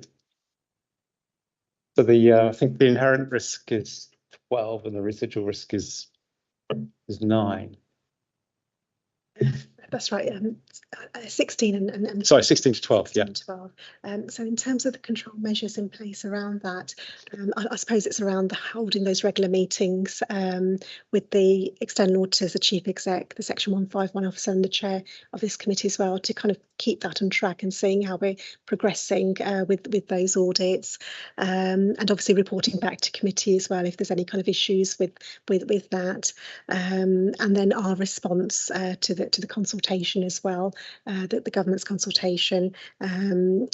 S3: I think the inherent risk is 12 and the residual risk is 9.
S8: That's right. 16 and
S3: Sorry, 16 to 12.
S8: 16
S3: Yeah.
S8: and 12. So in terms of the control measures in place around that, I suppose it's around holding those regular meetings with the external auditors, the chief exec, the section 151 officer and the chair of this committee as well, to kind of keep that on track and seeing how we're progressing with those audits, and obviously reporting back to committee as well if there's any kind of issues with that, and then our response to the consultation as well, the government's consultation.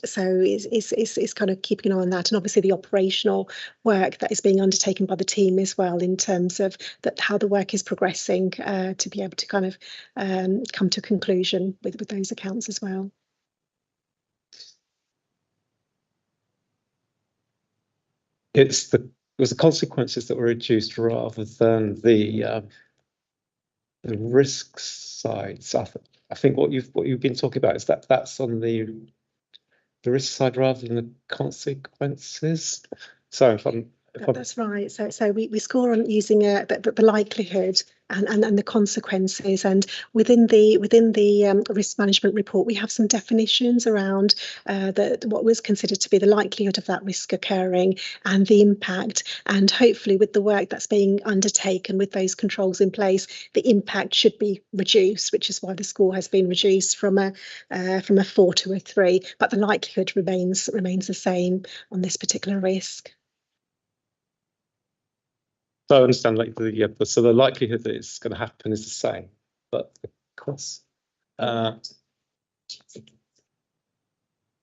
S8: So it's kind of keeping an eye on that, and obviously the operational work that is being undertaken by the team as well in terms of how the work is progressing, to be able to kind of come to a conclusion with those accounts as well.
S3: It was the consequences that were reduced rather than the risk side. So I think what you've been talking about is that's on the risk side rather than the consequences. So
S8: That's right. So we score on using the likelihood and the consequences, and within the risk management report we have some definitions around what was considered to be the likelihood of that risk occurring and the impact, and hopefully with the work that's being undertaken with those controls in place, the impact should be reduced, which is why the score has been reduced from a 4 to a 3, but the likelihood remains the same on this particular risk.
S3: So I understand, like so the likelihood that it's going to happen is the same, but the cost.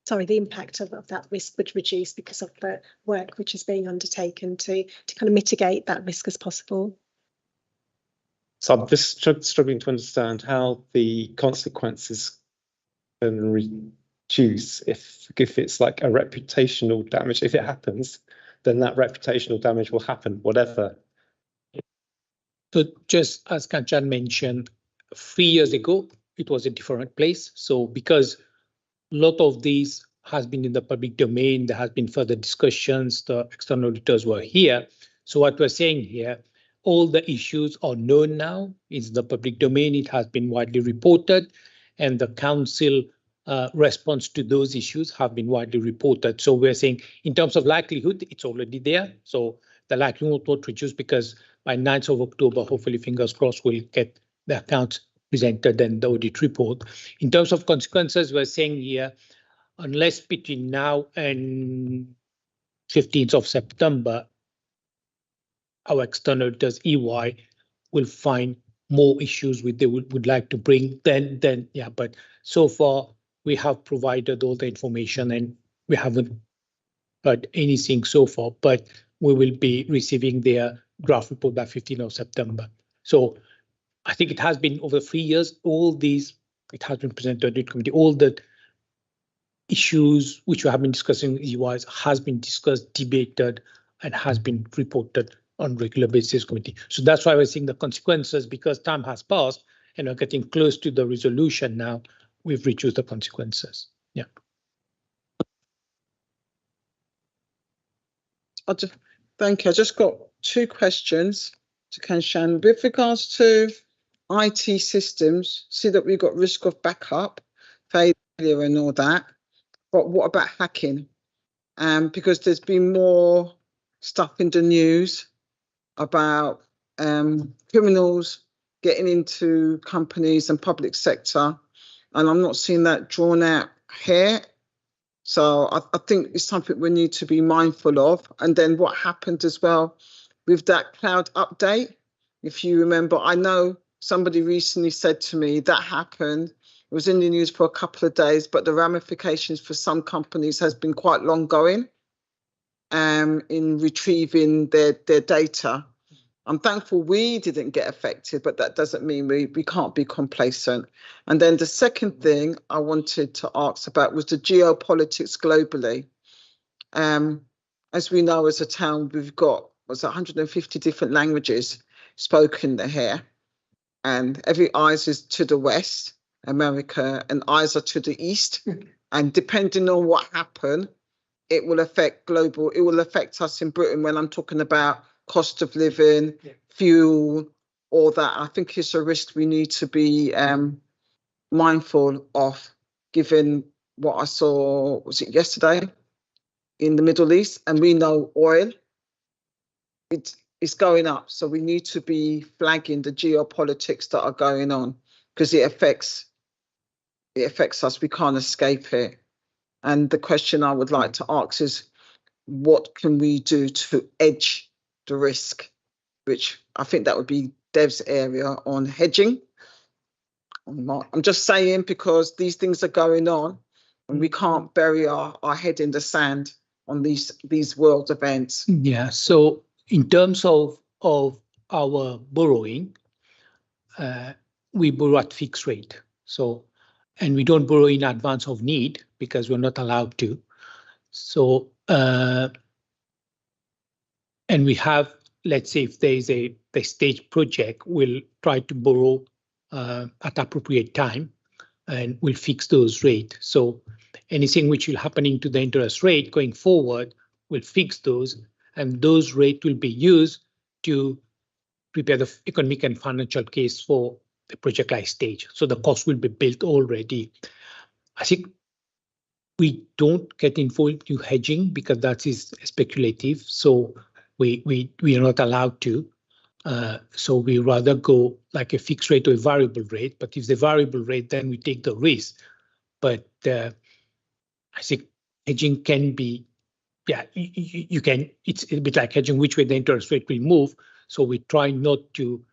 S8: Sorry, the impact of that risk would reduce because of the work which is being undertaken to kind of mitigate that risk as possible.
S3: So I'm just struggling to understand how the consequences can reduce if it's like a reputational damage. If it happens, then that reputational damage will happen, whatever.
S4: So just as Kanchan mentioned, 3 years ago, it was a different place. So because a lot of these has been in the public domain, there has been further discussions, the external auditors were here. So what we're saying here, all the issues are known now, it's the public domain, it has been widely reported, and the council response to those issues have been widely reported. So we're saying in terms of likelihood, it's already there. So the likelihood will reduce because by 9th of October, hopefully, fingers crossed, we'll get the accounts presented and the audit report. In terms of consequences, we're saying here, unless between now and 15th of September, our external auditors, EY, will find more issues which they would like to bring, then yeah, but so far we have provided all the information and we haven't heard anything so far, but we will be receiving their draft report by 15th of September. So I think it has been over 3 years, it has been presented to the audit committee, all the issues which we have been discussing EYs has been discussed, debated, and has been reported on regular basis committee. So that's why we're seeing the consequences, because time has passed and we're getting close to the resolution now, we've reduced the consequences. Yeah.
S1: Thank you. I just got 2 questions to Kanchan. With regards to IT systems, see that we've got risk of backup, failure and all that. But what about hacking? Because there's been more stuff in the news about criminals getting into companies and public sector, and I'm not seeing that drawn out here. So I think it's something we need to be mindful of. And then what happened as well with that cloud update, if you remember, I know somebody recently said to me that happened. It was in the news for a couple of days, but the ramifications for some companies has been quite long going in retrieving their data. I'm thankful we didn't get affected, but that doesn't mean we can't be complacent. And then the second thing I wanted to ask about was the geopolitics globally. As we know, as a town, we've got 150 different languages spoken here, and every eyes is to the west, America, and eyes are to the east. And depending on what happens, it will affect global. It will affect us in Britain when I'm talking about cost of living, fuel, all that. I think it's a risk we need to be mindful of, given what I saw, was it yesterday, in the Middle East, and we know oil, it's going up. So we need to be flagging the geopolitics that are going on, because it affects us. We can't escape it. And the question I would like to ask is, what can we do to edge the risk? Which I think that would be Dev's area on hedging. I'm just saying, because these things are going on and we can't bury our head in the sand on these world events.
S4: Yeah, so in terms of our borrowing, we borrow at fixed rate. So, and we don't borrow in advance of need because we're not allowed to. So, and we have, let's say if there is a stage project, we'll try to borrow at appropriate time, and we'll fix those rates. So anything which will happening to the interest rate going forward, we'll fix those, and those rates will be used to prepare the economic and financial case for the project life stage. So the cost will be built already. I think we don't get involved in hedging because that is speculative. So we are not allowed to. So we rather go like a fixed rate or a variable rate. But if the variable rate, then we take the risk. But I think hedging can be, yeah, you can. It's a bit like hedging which way the interest rate will move. So we try not to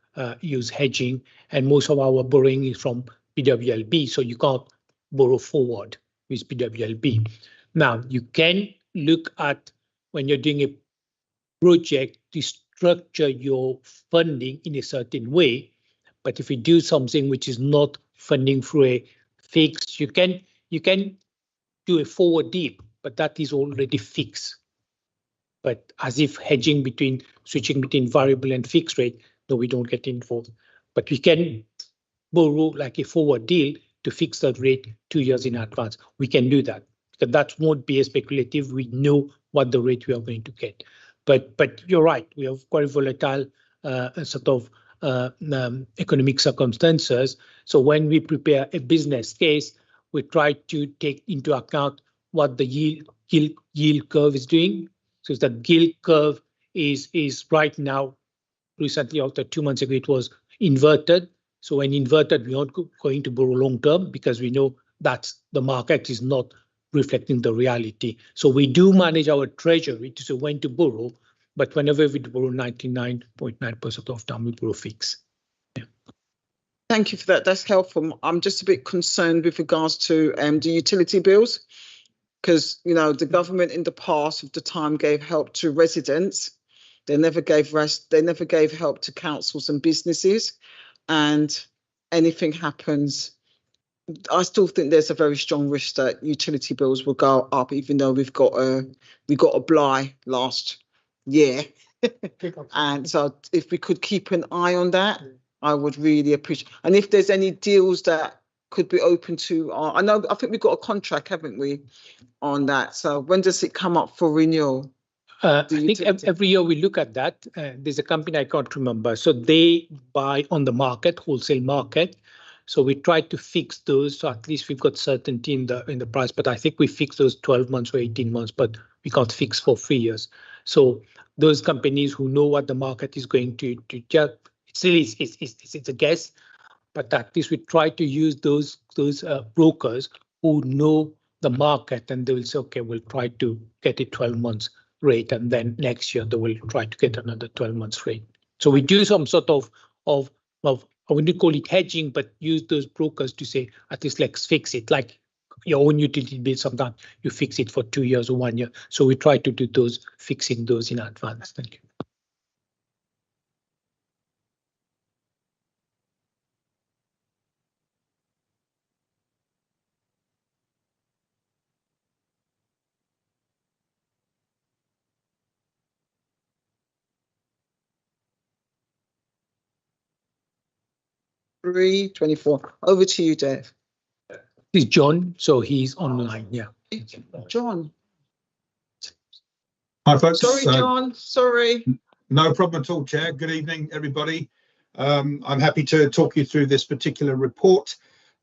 S4: use hedging, and most of our borrowing is from PWLB. So you can't borrow forward with PWLB. Now you can look at, when you're doing a project, to structure your funding in a certain way. But if you do something which is not funding through a fixed, you can do a forward deal, but that is already fixed. But as if hedging switching between variable and fixed rate, no, we don't get involved. But we can borrow like a forward deal to fix that rate 2 years in advance. We can do that, because that won't be a speculative. We know what the rate we are going to get. But you're right, we have quite volatile sort of economic circumstances. So when we prepare a business case, we try to take into account what the yield curve is doing. So that yield curve is right now, recently after 2 months ago, it was inverted. So when inverted, we're not going to borrow long term, because we know that the market is not reflecting the reality. So we do manage our treasury to say when to borrow, but whenever we borrow, 99.9% of time we borrow fixed. Yeah.
S1: Thank you for that. That's helpful. I'm just a bit concerned with regards to the utility bills, because the government in the past of the time gave help to residents. They never gave help to councils and businesses. And anything happens, I still think there's a very strong risk that utility bills will go up, even though we got a Bly last year. And so if we could keep an eye on that, I would really appreciate. And if there's any deals that could be open to, I think we've got a contract, haven't we, on that? So when does it come up for renewal?
S4: I think every year we look at that. There's a company I can't remember. So they buy on the market, wholesale market. So we try to fix those. So at least we've got certainty in the price. But I think we fix those 12 months or 18 months, but we can't fix for 3 years. So those companies who know what the market is going to just, it's a guess. But at least we try to use those brokers who know the market, and they will say, okay, we'll try to get a 12 months rate, and then next year they will try to get another 12 months rate. So we do some sort of I wouldn't call it hedging, but use those brokers to say, at least let's fix it. Like your own utility bill, sometimes you fix it for 2 years or 1 year. So we try to do fixing those in advance. Thank you.
S1: $3.24. Over to you, Dave.
S4: This is John, so he's online. Yeah.
S1: John.
S9: Hi, folks.
S1: Sorry, John. Sorry.
S9: No problem at all, Chair. Good evening, everybody. I'm happy to talk you through this particular report,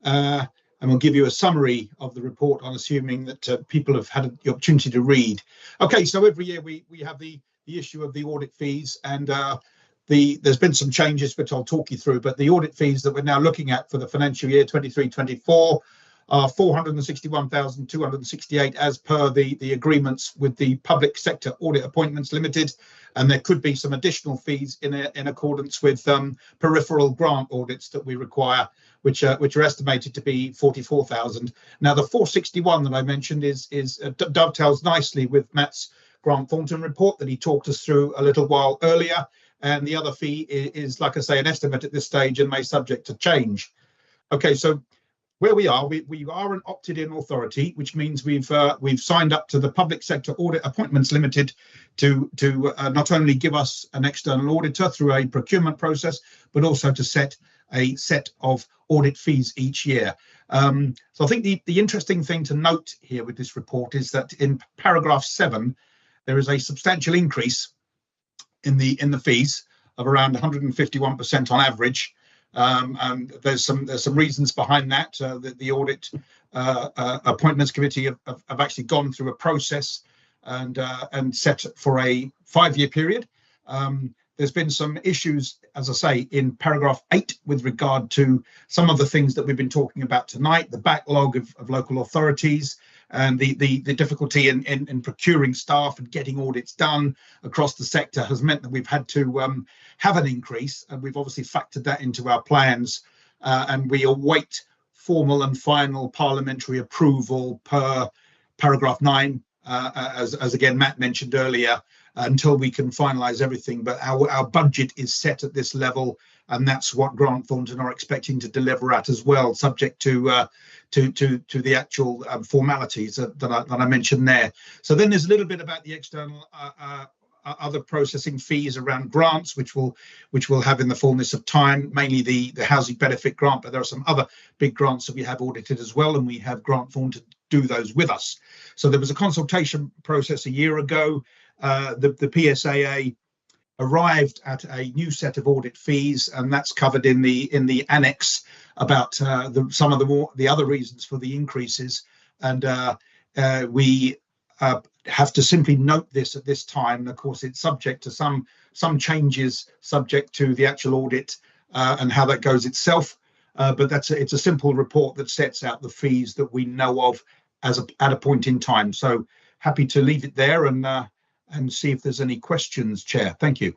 S9: and we'll give you a summary of the report, on assuming that people have had the opportunity to read. Okay, so every year we have the issue of the audit fees, and there's been some changes which I'll talk you through, but the audit fees that we're now looking at for the financial year 23-24 are 461,268 as per the agreements with the Public Sector Audit Appointments Limited, and there could be some additional fees in accordance with peripheral grant audits that we require, which are estimated to be 44,000. Now the 461 that I mentioned dovetails nicely with Matt's Grant Thornton report that he talked us through a little while earlier, and the other fee is, like I say, an estimate at this stage and may subject to change. Okay, so where we are an opted-in authority, which means we've signed up to the Public Sector Audit Appointments Limited to not only give us an external auditor through a procurement process, but also to set a set of audit fees each year. So I think the interesting thing to note here with this report is that in paragraph 7, there is a substantial increase in the fees of around 151% on average. And there's some reasons behind that. The audit appointments committee have actually gone through a process and set for a 5-year period. There's been some issues, as I say, in paragraph 8 with regard to some of the things that we've been talking about tonight, the backlog of local authorities, and the difficulty in procuring staff and getting audits done across the sector has meant that we've had to have an increase, and we've obviously factored that into our plans, and we await formal and final parliamentary approval per paragraph 9, as again Matt mentioned earlier, until we can finalise everything. But our budget is set at this level, and that's what Grant Thornton are expecting to deliver at as well, subject to the actual formalities that I mentioned there. So then there's a little bit about the external other processing fees around grants, which we'll have in the fullness of time, mainly the housing benefit grant, but there are some other big grants that we have audited as well, and we have Grant Thornton do those with us. So there was a consultation process a year ago. The PSAA arrived at a new set of audit fees, and that's covered in the annex about some of the other reasons for the increases. And we have to simply note this at this time. Of course, it's subject to some changes, subject to the actual audit and how that goes itself. But it's a simple report that sets out the fees that we know of at a point in time. So happy to leave it there and see if there's any questions, Chair. Thank you.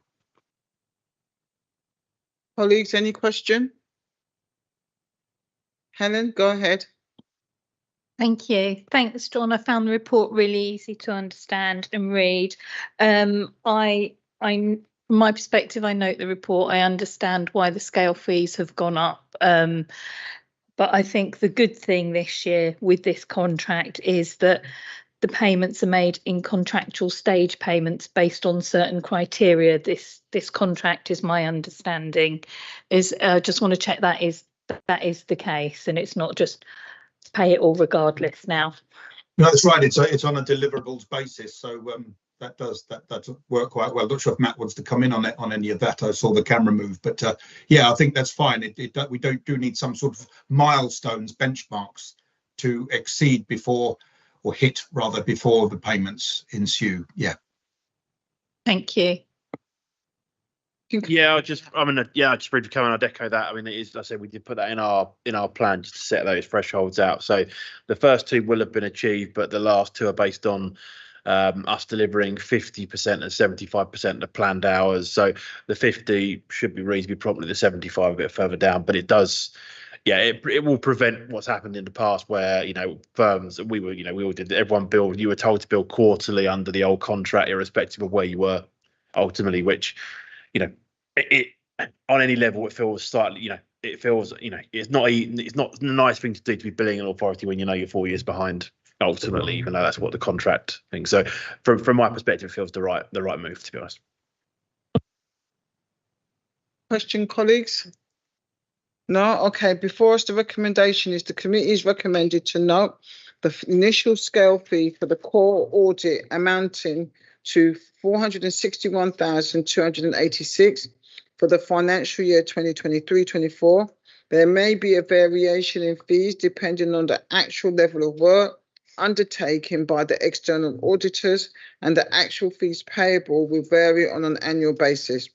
S1: Colleagues, any question? Helen, go ahead.
S6: Thank you. Thanks, John. I found the report really easy to understand and read. From my perspective, I note the report. I understand why the scale fees have gone up. But I think the good thing this year with this contract is that the payments are made in contractual stage payments based on certain criteria. This contract is my understanding. Just want to check that is the case, and it's not just pay it all regardless now.
S9: No, that's right. It's on a deliverables basis, so that does work quite well. Not sure if Matt wants to come in on any of that. I saw the camera move, but yeah, I think that's fine. We do need some sort of milestones, benchmarks to exceed before, or hit rather, before the payments ensue. Yeah.
S6: Thank you.
S5: Yeah, just briefly come and I'd echo that. I mean, it is, like I said, we did put that in our plan just to set those thresholds out. So the first 2 will have been achieved, but the last 2 are based on us delivering 50% and 75% of the planned hours. So the 50 should be reasonably probably the 75 a bit further down, but it does. Yeah, it will prevent what's happened in the past where, firms, we all did, everyone billed, you were told to bill quarterly under the old contract, irrespective of where you were ultimately, which, it on any level, it feels slightly, it feels, it's not a nice thing to do, to be billing an authority when you're 4 years behind ultimately, even though that's what the contract thing. So from my perspective, it feels the right move, to be honest.
S1: Question, colleagues? No? Okay, before us, the recommendation is the committee is recommended to note the initial scale fee for the core audit amounting to 461,286 for the financial year 2023-24. There may be a variation in fees depending on the actual level of work undertaken by the external auditors, and the actual fees payable will vary on an annual basis.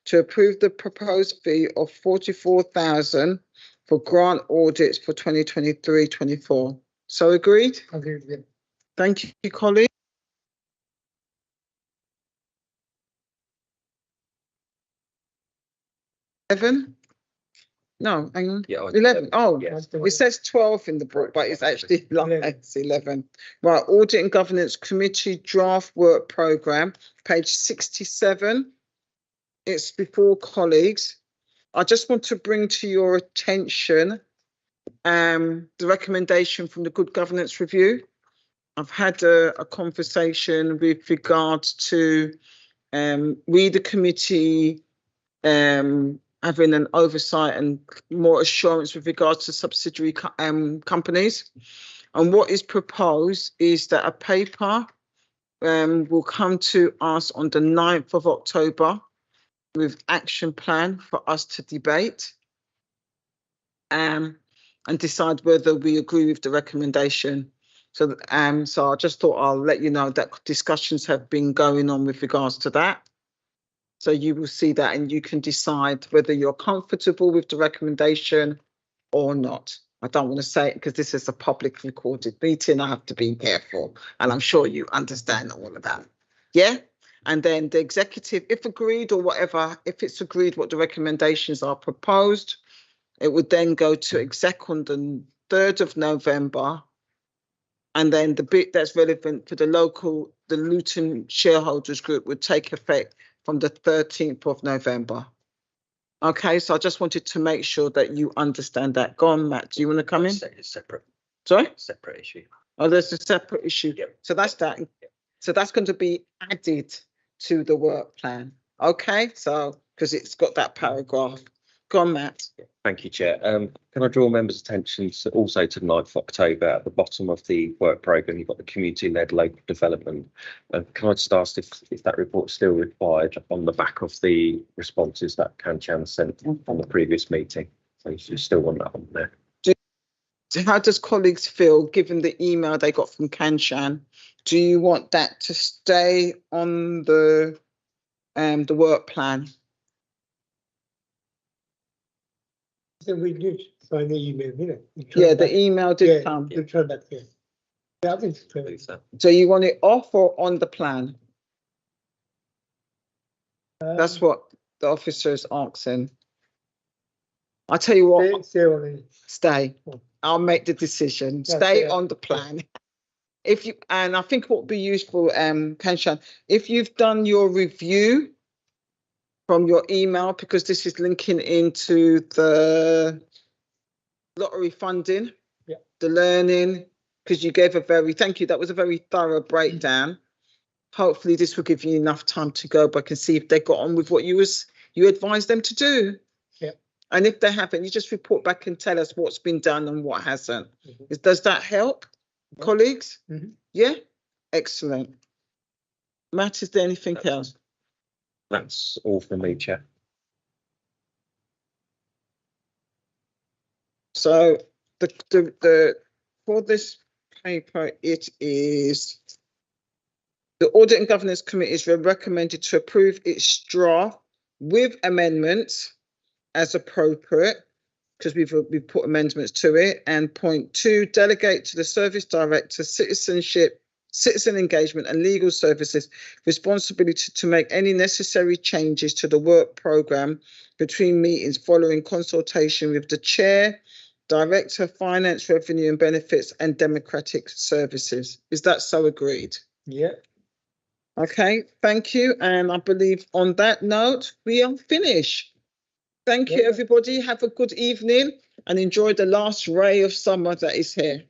S1: To approve the proposed fee of 44,000 for grant audits for 2023-24. So agreed?
S10: Agreed, yeah.
S1: Thank you, colleague. Eleven? No, hang on.
S2: Yeah,
S1: 11. Oh,
S2: yes.
S1: it says 12 in the book, but it's actually it's 11. Right, Audit and Governance Committee Draft Work Programme, page 67. It's before colleagues. I just want to bring to your attention the recommendation from the Good Governance Review. I've had a conversation with regards to we, the committee, having an oversight and more assurance with regards to subsidiary companies. And what is proposed is that a paper will come to us on the 9th of October with action plan for us to debate and decide whether we agree with the recommendation. So I just thought I'll let you know that discussions have been going on with regards to that. So you will see that and you can decide whether you're comfortable with the recommendation or not. I don't want to say it because this is a public recorded meeting. I have to be careful, and I'm sure you understand all of that. Yeah. And then the executive, if agreed or whatever, if it's agreed what the recommendations are proposed, it would then go to exec on the 3rd of November. And then the bit that's relevant for the Luton shareholders group would take effect from the 13th of November. Okay, so I just wanted to make sure that you understand that. Go on, Matt, do you want to come in?
S2: It's separate.
S1: Sorry?
S2: Separate issue.
S1: Oh, there's a separate issue.
S2: Yep.
S1: So that's that. So that's going to be added to the work plan. Okay, so because it's got that paragraph. Go on, Matt.
S2: Thank you, Chair. Can I draw members' attention also to 9th of October at the bottom of the work programme, you've got the community-led local development. Can I just ask if that report's still required on the back of the responses that Kanchan sent from the previous meeting? So you still want that on there?
S1: How does colleagues feel given the email they got from Kanchan? Do you want that to stay on the work plan?
S10: So we did sign the email, you know.
S1: Yeah, the email did come.
S10: Return that, yeah. Yeah, I think so.
S1: So you want it off or on the plan? That's what the officer is asking. I'll tell you what. Stay. I'll make the decision. Stay on the plan. If you, and I think what would be useful, Kanchan, if you've done your review from your email, because this is linking into the lottery funding, the learning, because you gave a very, thank you, that was a very thorough breakdown. Hopefully this will give you enough time to go back and see if they got on with what you advised them to do. And if they haven't, you just report back and tell us what's been done and what hasn't. Does that help, colleagues? Yeah? Excellent. Matt, is there anything else?
S2: That's all from me, Chair.
S1: So the for this paper, it is the Audit and Governance Committee is recommended to approve its draft with amendments as appropriate, because we've put amendments to it. And point 2, delegate to the Service Director citizen engagement and legal services responsibility to make any necessary changes to the work programme between meetings following consultation with the Chair, Director, Finance, Revenue and Benefits and Democratic Services. Is that so agreed?
S10: Yeah.
S1: Okay, thank you. And I believe on that note, we are finished. Thank you, everybody. Have a good evening and enjoy the last ray of summer that is here.